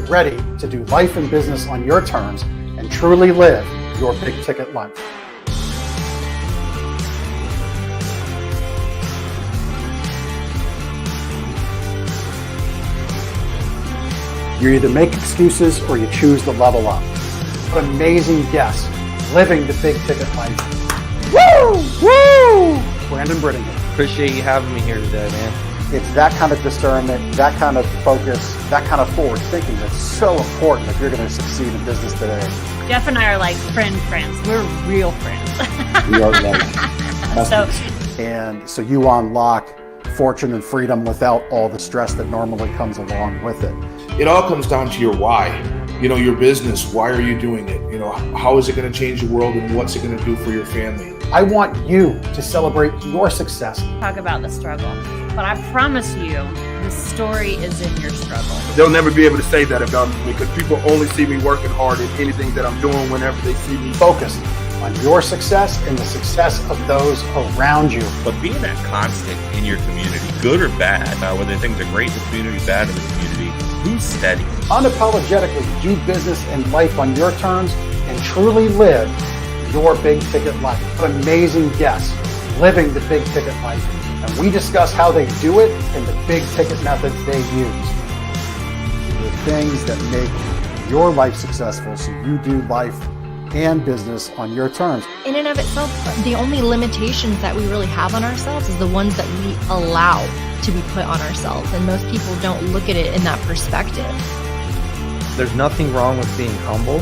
Get ready to do life and business on your terms and truly live your big ticket life. You either make excuses or you choose to level up. What amazing guests living the big ticket life. Woo! Woo! Brandon Brittingham. Appreciate you having me here today, man. It's that kind of discernment, that kind of focus, that kind of forward thinking that's so important if you're going to succeed in business today. Jeff and I are like friends. We're real friends. We are so you unlock fortune and freedom without all the stress that normally comes along with it. It all comes down to your why. You know, your business, why are you doing it? You know, how is it going to change the world and what's it going to do for your family? I want you to celebrate your success. Talk about the struggle, but I promise you, the story is in your struggle. They'll never be able to say that about me because people only see me working hard in anything that I'm doing whenever they see me. Focused on your success and the success of those around you. But being that constant in your community, good or bad, whether things are great in the community, bad in the community, who's steady? Unapologetically do business and life on your terms and truly live your big ticket life. What amazing guests living the big ticket life. And we discuss how they do it and the big ticket methods they use. The things that make your life successful so you do life and business on your terms. In and of itself, the only limitations that we really have on ourselves is the ones that we allow to be put on ourselves. And most people don't look at it in that perspective. There's nothing wrong with being humble,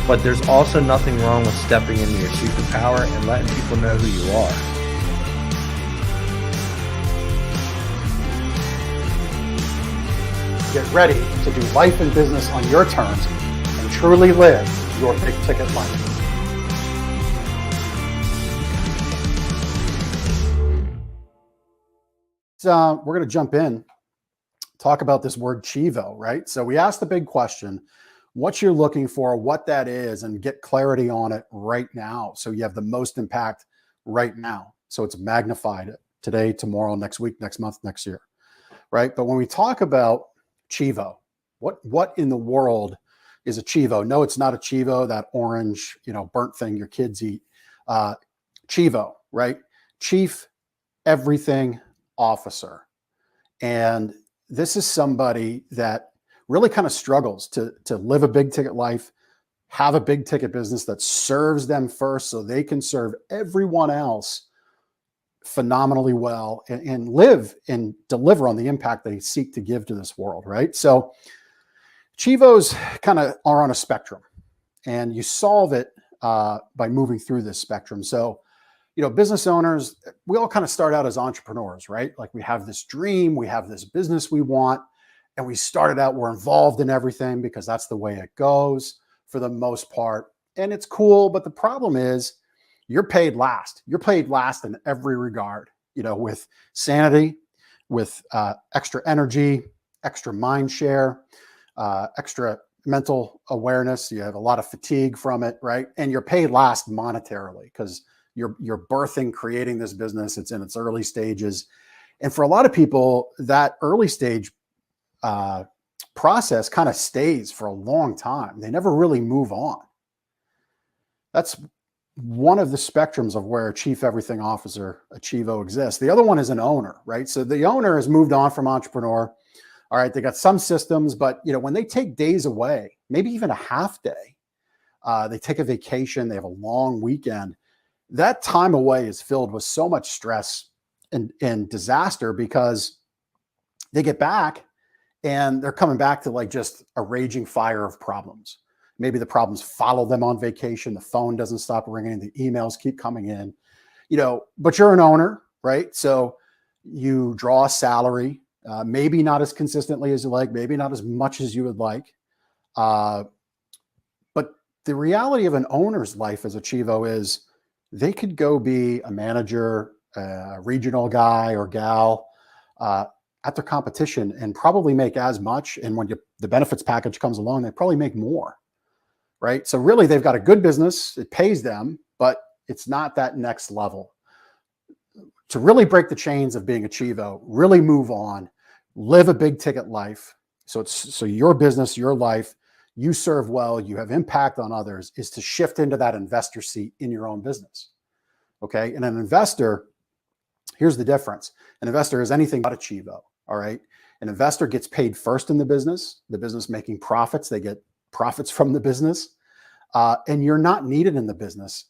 but there's also nothing wrong with stepping into your superpower and letting people know who you are. Get ready to do life and business on your terms and truly live your big ticket life. So we're going to jump in, talk about this word ChEvO, right? So we asked the big question, what you're looking for, what that is, and get clarity on it right now. So you have the most impact right now. So it's magnified today, tomorrow, next week, next month, next year, right? But when we talk about ChEvO, what in the world is a ChEvO? No, it's not a ChEvO, that orange, burnt thing your kids eat. ChEvO, right? Chief Everything Officer. And this is somebody that really kind of struggles to live a big ticket life, have a big ticket business that serves them first so they can serve everyone else phenomenally well and live and deliver on the impact they seek to give to this world, right? So ChEvOs kind of are on a spectrum, and you solve it by moving through this spectrum. So, business owners, we all kind of start out as entrepreneurs, right? Like we have this dream, we have this business we want, and we started out, we're involved in everything because that's the way it goes for the most part. And it's cool, but the problem is you're paid last. You're paid last in every regard, with sanity, with extra energy, extra mind share, extra mental awareness. You have a lot of fatigue from it, right? And you're paid last monetarily because you're birthing, creating this business. It's in its early stages. And for a lot of people, that early stage process kind of stays for a long time. They never really move on. That's one of the spectrums of where a Chief Everything Officer, a ChEvO, exists. The other one is an owner, right? So the owner has moved on from entrepreneur. All right, they got some systems, but when they take days away, maybe even a half day, they take a vacation, they have a long weekend, that time away is filled with so much stress and disaster because they get back and they're coming back to like just a raging fire of problems. Maybe the problems follow them on vacation. The phone doesn't stop ringing. The emails keep coming in, but you're an owner, right? So you draw a salary, maybe not as consistently as you like, maybe not as much as you would like. But the reality of an owner's life as a ChEvO is they could go be a manager, a regional guy or gal at their competition and probably make as much. And when the benefits package comes along, they probably make more, right? So really they've got a good business. It pays them, but it's not that next level. To really break the chains of being a ChEvO, really move on, live a big ticket life, So your business, your life, you serve well, you have impact on others, is to shift into that investor seat in your own business. Okay. And an investor, here's the difference. An investor is anything but a ChEvO. All right. An investor gets paid first in the business making profits. They get profits from the business. And you're not needed in the business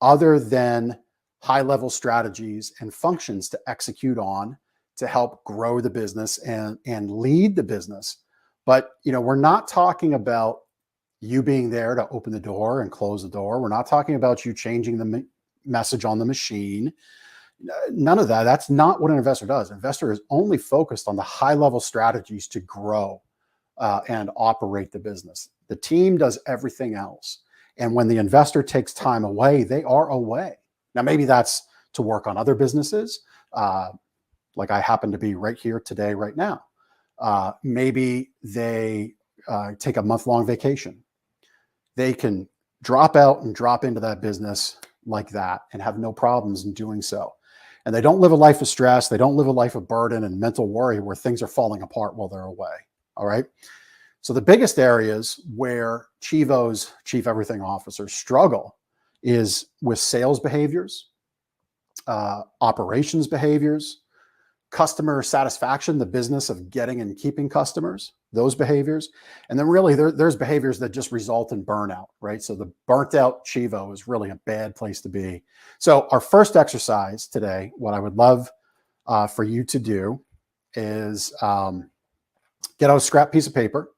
other than high-level strategies and functions to execute on to help grow the business and lead the business. But we're not talking about you being there to open the door and close the door. We're not talking about you changing the message on the machine. None of that. That's not what an investor does. An investor is only focused on the high-level strategies to grow and operate the business. The team does everything else. And when the investor takes time away, they are away. Now, maybe that's to work on other businesses, like I happen to be right here today, right now. Maybe they take a month-long vacation. They can drop out and drop into that business like that and have no problems in doing so. And they don't live a life of stress. They don't live a life of burden and mental worry where things are falling apart while they're away. All right. So the biggest areas where ChEvO's chief everything officers struggle is with sales behaviors, operations behaviors, customer satisfaction, the business of getting and keeping customers, those behaviors. And then really there's behaviors that just result in burnout, right? So the burnt out ChEvO is really a bad place to be. So our first exercise today, what I would love for you to do is get out a scrap piece of paper.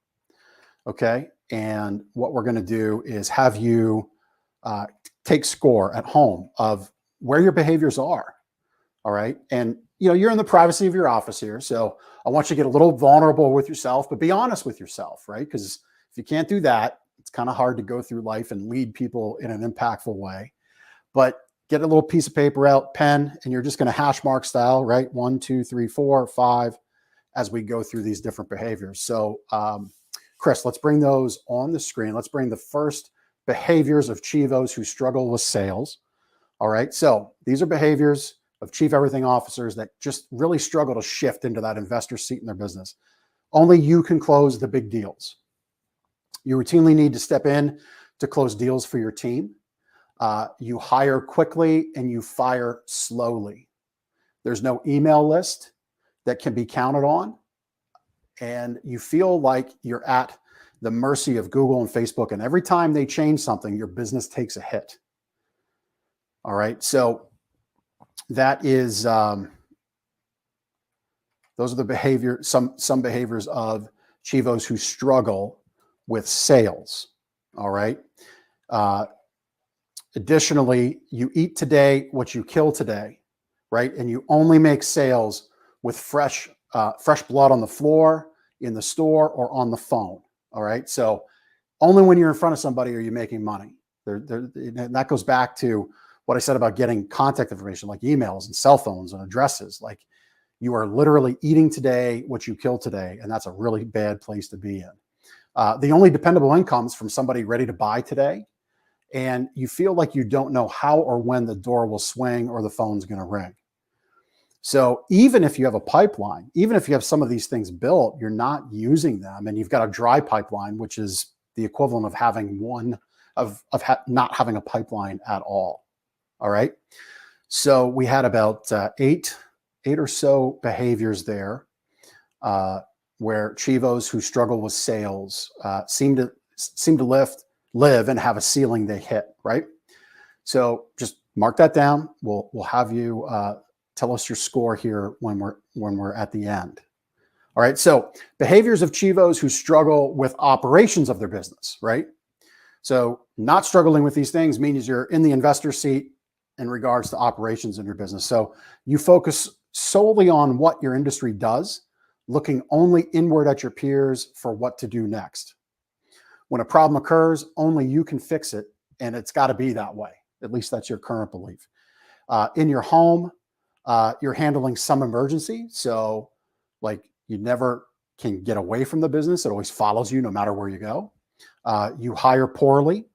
Okay. And what we're going to do is have you take score at home of where your behaviors are. All right. And, you're in the privacy of your office here. So I want you to get a little vulnerable with yourself, but be honest with yourself, right? Because if you can't do that, it's kind of hard to go through life and lead people in an impactful way. But get a little piece of paper out, pen, and you're just going to hash mark style, right? 1, 2, 3, 4, 5, as we go through these different behaviors. So, Chris, let's bring those on the screen. Let's bring the first behaviors of ChEvOs who struggle with sales. All right. So these are behaviors of chief everything officers that just really struggle to shift into that investor seat in their business. Only you can close the big deals. You routinely need to step in to close deals for your team. You hire quickly and you fire slowly. There's no email list that can be counted on. And you feel like you're at the mercy of Google and Facebook. And every time they change something, your business takes a hit. All right. So that is, those are the behavior, some behaviors of ChEvOs who struggle with sales. All right. Additionally, you eat today what you kill today, right? And you only make sales with fresh blood on the floor, in the store, or on the phone. All right. So only when you're in front of somebody are you making money. And that goes back to what I said about getting contact information like emails and cell phones and addresses. Like, you are literally eating today what you kill today. And that's a really bad place to be in. The only dependable income is from somebody ready to buy today. And you feel like you don't know how or when the door will swing or the phone's going to ring. So even if you have a pipeline, even if you have some of these things built, you're not using them, and you've got a dry pipeline, which is the equivalent of having not having a pipeline at all. All right. So we had about eight or so behaviors there where ChEvOs who struggle with sales seem to live and have a ceiling they hit, right? So just mark that down. We'll have you tell us your score here when we're at the end. All right. So behaviors of ChEvOs who struggle with operations of their business, right? So not struggling with these things means you're in the investor seat in regards to operations in your business. So you focus solely on what your industry does, looking only inward at your peers for what to do next. When a problem occurs, only you can fix it, and it's got to be that way. At least that's your current belief. In your home, you're handling some emergency. So like, you never can get away from the business. It always follows you no matter where you go. You hire poorly.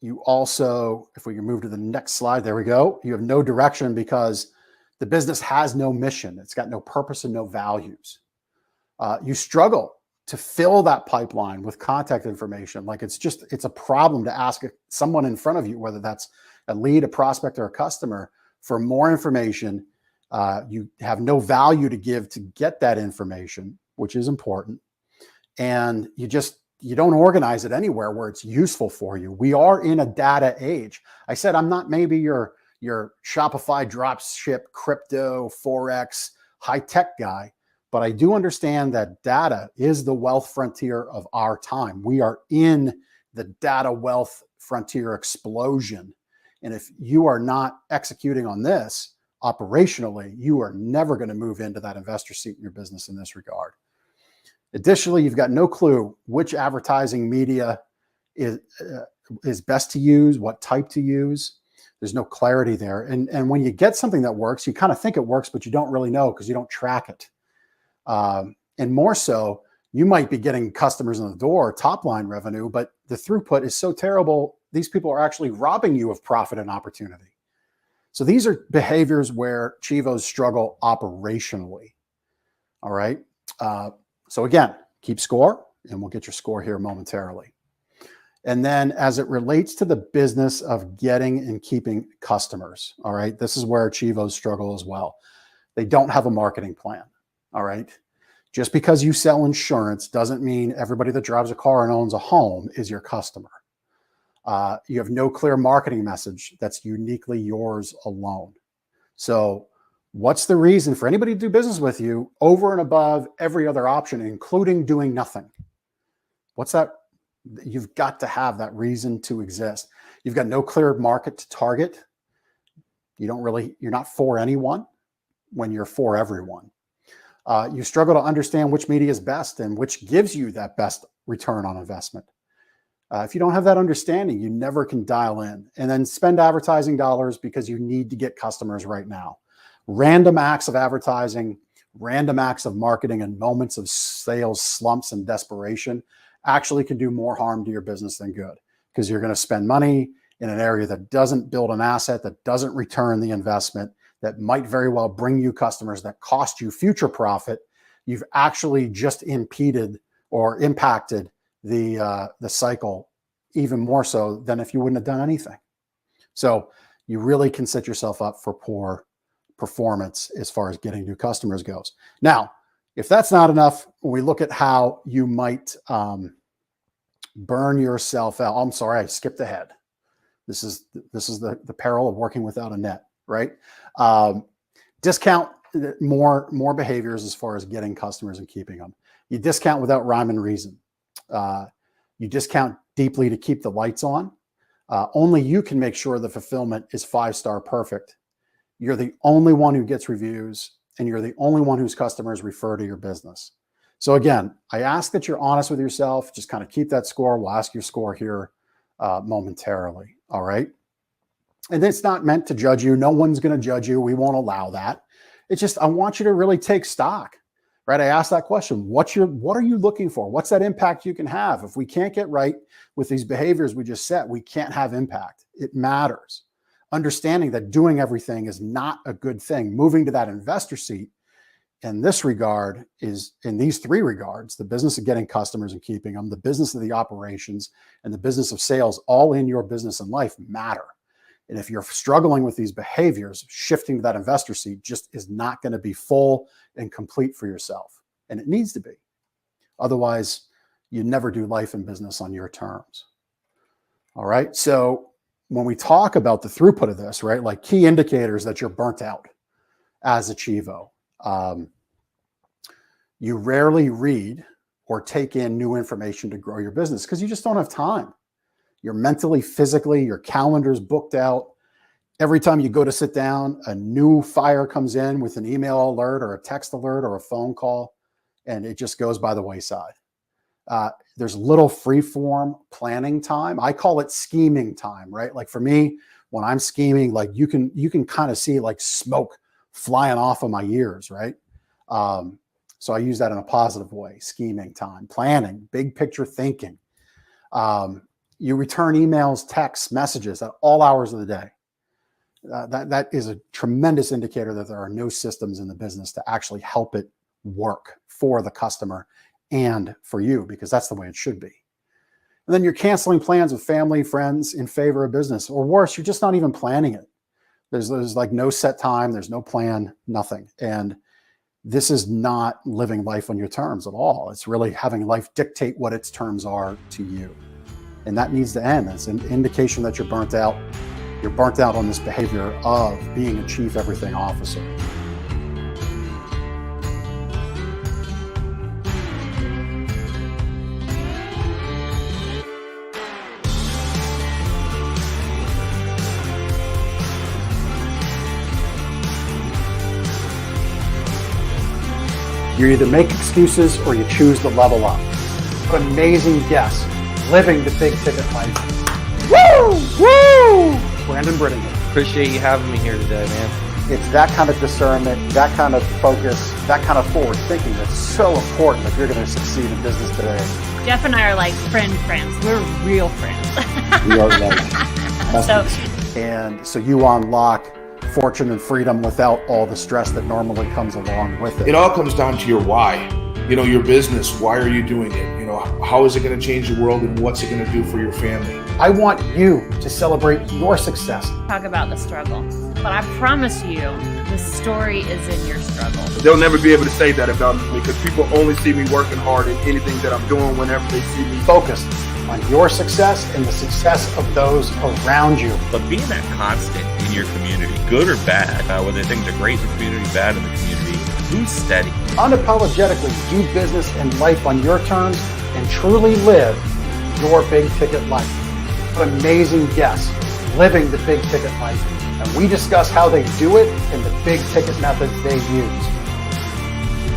You also, if we can move to the next slide, there we go. You have no direction because the business has no mission. It's got no purpose and no values. You struggle to fill that pipeline with contact information. Like it's a problem to ask someone in front of you, whether that's a lead, a prospect, or a customer, for more information. You have no value to give to get that information, which is important. And you don't organize it anywhere where it's useful for you. We are in a data age. I said, I'm not maybe your Shopify dropship, crypto, Forex, high-tech guy, but I do understand that data is the wealth frontier of our time. We are in the data wealth frontier explosion. And if you are not executing on this operationally, you are never going to move into that investor seat in your business in this regard. Additionally, you've got no clue which advertising media is best to use, what type to use. There's no clarity there. And when you get something that works, you kind of think it works, but you don't really know because you don't track it. And more so, you might be getting customers in the door, top line revenue, but the throughput is so terrible, these people are actually robbing you of profit and opportunity. So these are behaviors where ChEvOs struggle operationally. All right. So again, keep score, and we'll get your score here momentarily. And then as it relates to the business of getting and keeping customers, all right, this is where ChEvOs struggle as well. They don't have a marketing plan. All right. Just because you sell insurance doesn't mean everybody that drives a car and owns a home is your customer. You have no clear marketing message that's uniquely yours alone. So what's the reason for anybody to do business with you over and above every other option, including doing nothing? What's that? You've got to have that reason to exist. You've got no clear market to target. You're not for anyone when you're for everyone. You struggle to understand which media is best and which gives you that best return on investment. If you don't have that understanding, you never can dial in and then spend advertising dollars because you need to get customers right now. Random acts of advertising, random acts of marketing, and moments of sales slumps and desperation actually can do more harm to your business than good, because you're going to spend money in an area that doesn't build an asset, that doesn't return the investment, that might very well bring you customers that cost you future profit. You've actually just impeded or impacted the cycle even more so than if you wouldn't have done anything. So you really can set yourself up for poor performance as far as getting new customers goes. Now, if that's not enough, we look at how you might burn yourself out. I'm sorry, I skipped ahead. This is the peril of working without a net, right? Discount more behaviors as far as getting customers and keeping them. You discount without rhyme and reason. You discount deeply to keep the lights on. Only you can make sure the fulfillment is 5-star perfect. You're the only one who gets reviews, and you're the only one whose customers refer to your business. So again, I ask that you're honest with yourself. Just kind of keep that score. We'll ask your score here momentarily. All right. And it's not meant to judge you. No one's going to judge you. We won't allow that. It's just, I want you to really take stock, right? I asked that question. What are you looking for? What's that impact you can have? If we can't get right with these behaviors we just set, we can't have impact. It matters. Understanding that doing everything is not a good thing. Moving to that investor seat in this regard is, in these 3 regards, the business of getting customers and keeping them, the business of the operations, and the business of sales, all in your business and life matter. And if you're struggling with these behaviors, shifting to that investor seat just is not going to be full and complete for yourself. And it needs to be. Otherwise, you never do life and business on your terms. All right. So when we talk about the throughput of this, right, like key indicators that you're burnt out as a ChEvO, you rarely read or take in new information to grow your business because you just don't have time. You're mentally, physically, your calendar's booked out. Every time you go to sit down, a new fire comes in with an email alert or a text alert or a phone call, and it just goes by the wayside. There's little free-form planning time. I call it scheming time, right? Like for me, when I'm scheming, like you can kind of see like smoke flying off of my ears, right? So I use that in a positive way, scheming time, planning, big picture thinking. You return emails, texts, messages at all hours of the day. That is a tremendous indicator that there are no systems in the business to actually help it work for the customer and for you, because that's the way it should be. And then you're canceling plans with family, friends in favor of business, or worse, you're just not even planning it. There's like no set time, there's no plan, nothing. And this is not living life on your terms at all. It's really having life dictate what its terms are to you. And that needs to end. It's an indication that you're burnt out. You're burnt out on this behavior of being a chief everything officer. You either make excuses or you choose to level up. What an amazing guest, living the big ticket life. Woo! Woo! Brandon Britton. Appreciate you having me here today, man. It's that kind of discernment, that kind of focus, that kind of forward thinking that's so important if you're going to succeed in business today. Jeff and I are like friends. We're real friends. We are like so you unlock fortune and freedom without all the stress that normally comes along with it. It all comes down to your why. Your business, why are you doing it? How is it going to change the world and what's it going to do for your family? I want you to celebrate your success. Talk about the struggle. But I promise you, the story is in your struggle. They'll never be able to say that about me because people only see me working hard in anything that I'm doing whenever they see me. Focused on your success and the success of those around you. But being that constant in your community, good or bad, whether things are great in the community, bad in the community, who's steady? Unapologetically do business and life on your terms and truly live your big ticket life. What amazing guests living the big ticket life. And we discuss how they do it and the big ticket methods they use.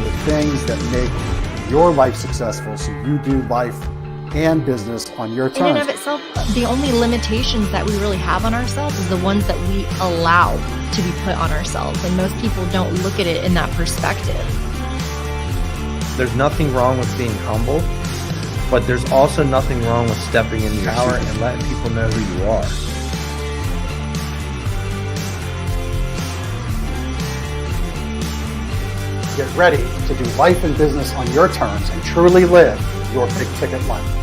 The things that make your life successful so you do life and business on your terms. In and of itself, the only limitations that we really have on ourselves is the ones that we allow to be put on ourselves. And most people don't look at it in that perspective. There's nothing wrong with being humble, but there's also nothing wrong with stepping into your power and letting people know who you are. Get ready to do life and business on your terms and truly live your big ticket life.